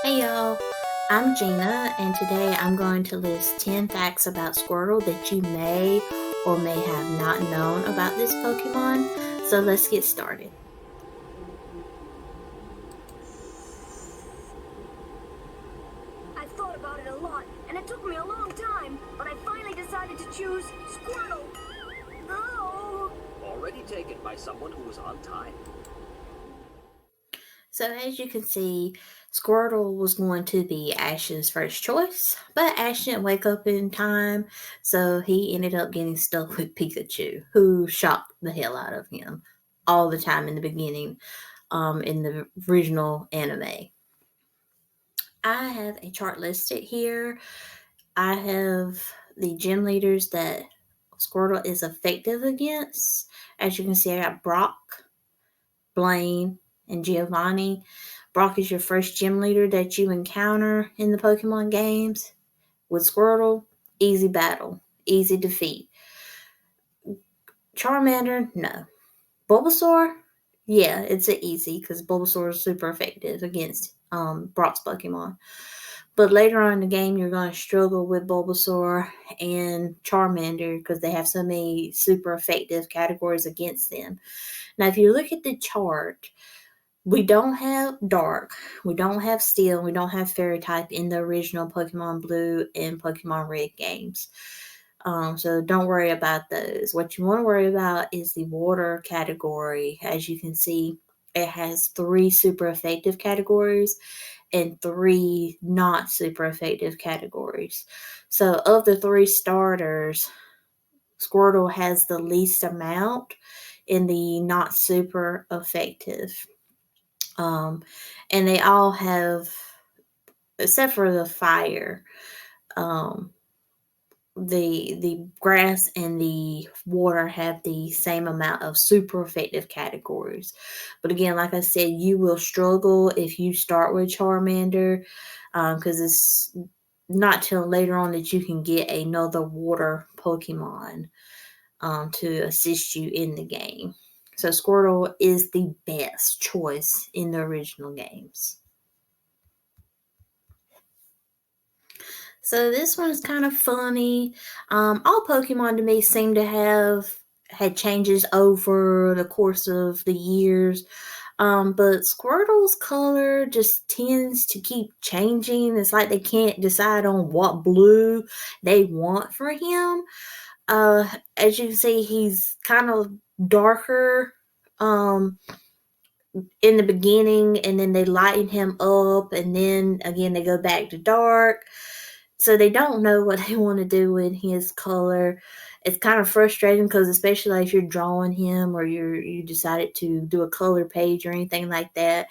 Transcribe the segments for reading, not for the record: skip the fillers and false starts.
Hey y'all, I'm Gina, and today I'm going to list 10 facts about Squirtle that you may or may have not known about this Pokemon. So let's get started. I've thought about it a lot, and it took me a long time, but I finally decided to choose Squirtle. Oh! Already taken by someone who was on time. So, as you can see, Squirtle was going to be Ash's first choice, but Ash didn't wake up in time, so he ended up getting stuck with Pikachu, who shocked the hell out of him all the time in the beginning, in the original anime. I have a chart listed here. I have the gym leaders that Squirtle is effective against. As you can see, I got Brock, Blaine, and Giovanni. Brock is your first gym leader that you encounter in the Pokemon games. With Squirtle, easy battle, easy defeat. Charmander, no. Bulbasaur, yeah, it's an easy because Bulbasaur is super effective against Brock's Pokemon. But later on in the game, you're going to struggle with Bulbasaur and Charmander because they have so many super effective categories against them. Now, if you look at the chart, we don't have Dark, we don't have Steel, we don't have Fairy type in the original Pokemon Blue and Pokemon Red games. So don't worry about those. What you want to worry about is the water category. As you can see, it has 3 super effective categories and 3 not super effective categories. So of the 3 starters, Squirtle has the least amount in the not super effective. And they all have, except for the fire, um, the grass and the water have the same amount of super effective categories. But again, like I said, you will struggle if you start with Charmander, because it's not till later on that you can get another water Pokemon to assist you in the game. So Squirtle is the best choice in the original games. So this one's kind of funny. All Pokemon to me seem to have had changes over the course of the years. But Squirtle's color just tends to keep changing. It's like they can't decide on what blue they want for him. As you can see, he's kind of darker in the beginning, and then they lighten him up, and then again they go back to dark. So they don't know what they want to do with his color. It's kind of frustrating because especially if you're drawing him or you decided to do a color page or anything like that,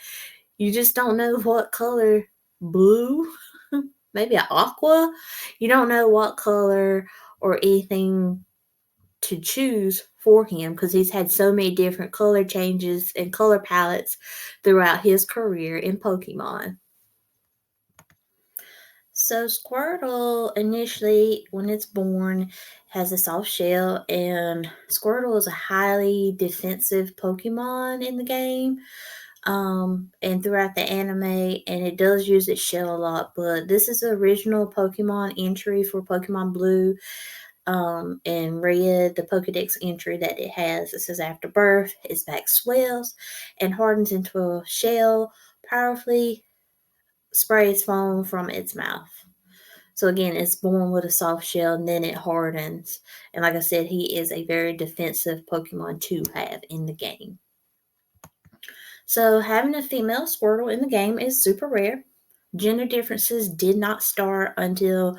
you just don't know what color. Blue, maybe an aqua. You don't know what color or anything to choose for him because he's had so many different color changes and color palettes throughout his career in Pokemon. So Squirtle initially, when it's born, has a soft shell, and Squirtle is a highly defensive Pokemon in the game, and throughout the anime, and it does use its shell a lot. But this is the original Pokemon entry for Pokemon Blue, and Red. The Pokedex entry that it has, it says after birth, its back swells and hardens into a shell, powerfully sprays foam from its mouth. So again, it's born with a soft shell and then it hardens. And like I said, he is a very defensive Pokemon to have in the game. So having a female Squirtle in the game is super rare. Gender differences did not start until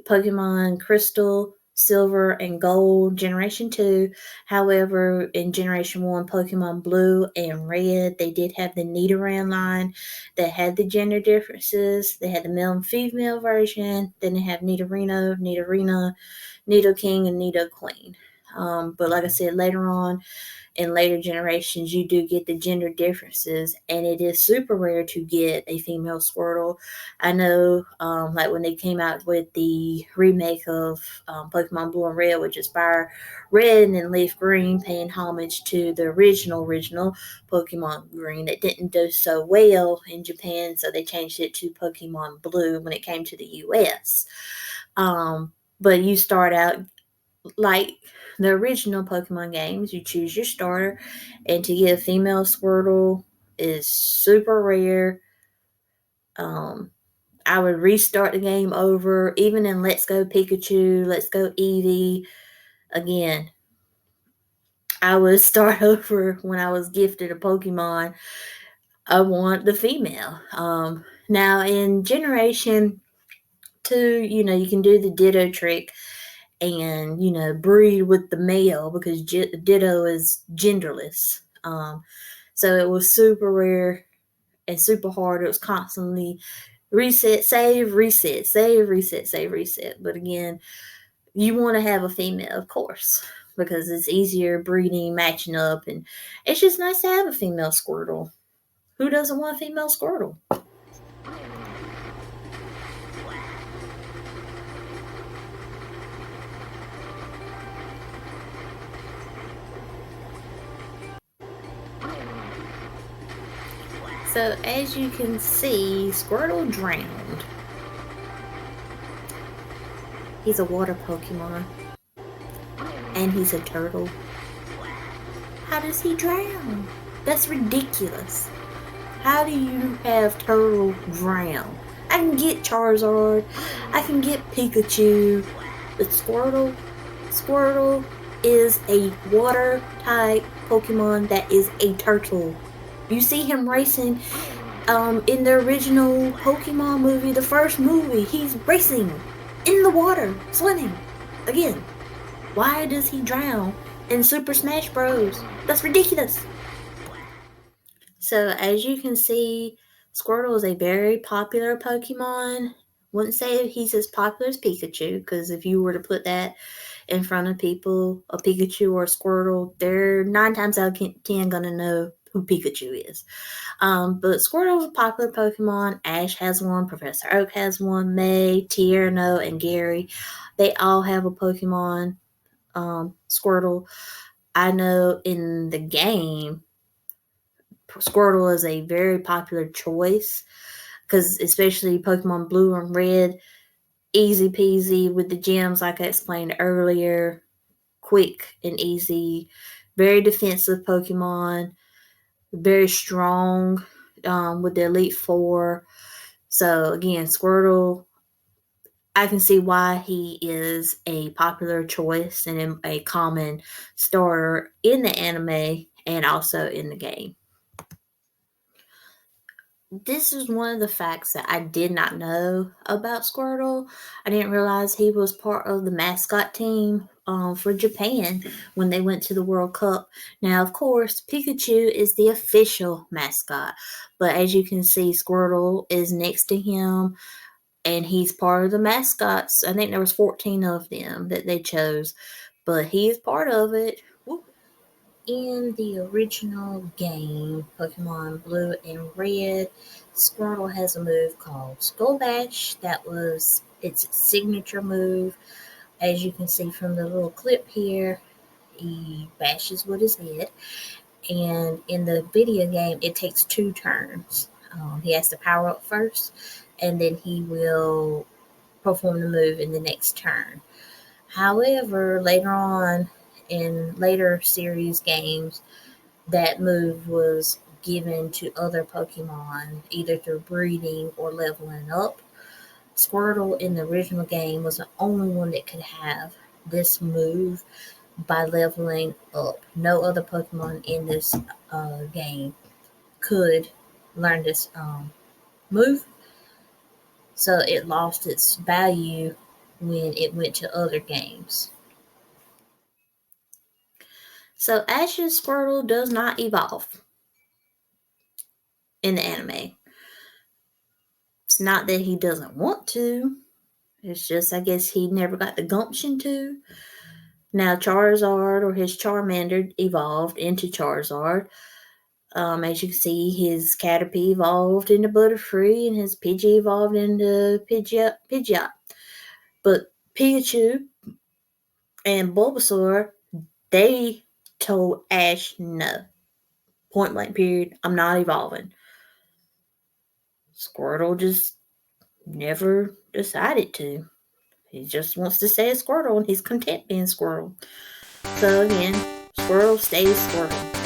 Pokemon Crystal, Silver, and Gold Generation 2. However, in Generation 1, Pokemon Blue and Red, they did have the Nidoran line that had the gender differences. They had the male and female version. Then they have Nidorino, Nidorina, Nidoking, and Nidoqueen. But like I said, later on in later generations, you do get the gender differences, and it is super rare to get a female Squirtle. I know, like when they came out with the remake of Pokemon Blue and Red, which is Fire Red and Leaf Green, paying homage to the original Pokemon Green, that didn't do so well in Japan, so they changed it to Pokemon Blue when it came to the US. But you start out like the original Pokemon games, you choose your starter, and to get a female Squirtle is super rare. Um, I would restart the game over, even in Let's Go Pikachu, Let's Go Eevee. Again, I would start over when I was gifted a Pokemon. I want the female. Now in Generation 2, you can do the Ditto trick and breed with the male because Ditto is genderless. So it was super rare and super hard. It was constantly reset, save, reset, save, reset, save, reset. But again, you want to have a female, of course, because it's easier breeding, matching up, and it's just nice to have a female Squirtle. Who doesn't want a female Squirtle? So as you can see, Squirtle drowned. He's a water Pokemon. And he's a turtle. How does he drown? That's ridiculous. How do you have turtle drown? I can get Charizard. I can get Pikachu. But Squirtle is a water type Pokemon that is a turtle. You see him racing in the original Pokemon movie, the first movie. He's racing in the water, swimming. Again, why does he drown in Super Smash Bros? That's ridiculous. So as you can see, Squirtle is a very popular Pokemon. Wouldn't say he's as popular as Pikachu, because if you were to put that in front of people, a Pikachu or a Squirtle, they're 9 times out of 10 gonna know who Pikachu is. But Squirtle is a popular Pokemon. Ash has one, Professor Oak has one, May, Tierno, and Gary. They all have a Pokemon, Squirtle. I know in the game, Squirtle is a very popular choice because especially Pokemon Blue and Red, easy peasy with the gems like I explained earlier, quick and easy, very defensive Pokemon, very strong with the Elite Four. So again, Squirtle, I can see why he is a popular choice and a common starter in the anime and also in the game. This is one of the facts that I did not know about Squirtle. I didn't realize he was part of the mascot team for Japan when they went to the World Cup. Now, of course, Pikachu is the official mascot, but as you can see, Squirtle is next to him, and he's part of the mascots. I think there was 14 of them that they chose, but he is part of it. In the original game, Pokemon Blue and Red, Squirtle has a move called Skull Bash. That was its signature move. As you can see from the little clip here, he bashes with his head. And in the video game, it takes 2 turns. He has to power up first, and then he will perform the move in the next turn. However, later on in later series games, that move was given to other Pokemon, either through breeding or leveling up. Squirtle in the original game was the only one that could have this move by leveling up. No other Pokemon in this game could learn this move, so it lost its value when it went to other games. So Ash's Squirtle does not evolve in the anime. It's not that he doesn't want to. It's just, I guess he never got the gumption to. Now, Charizard or his Charmander evolved into Charizard. As you can see, his Caterpie evolved into Butterfree and his Pidgey evolved into Pidgeot. But Pikachu and Bulbasaur, they told Ash no. Point blank period. I'm not evolving. Squirtle just never decided to. He just wants to stay a Squirtle and he's content being Squirtle. So again, Squirtle stays Squirtle.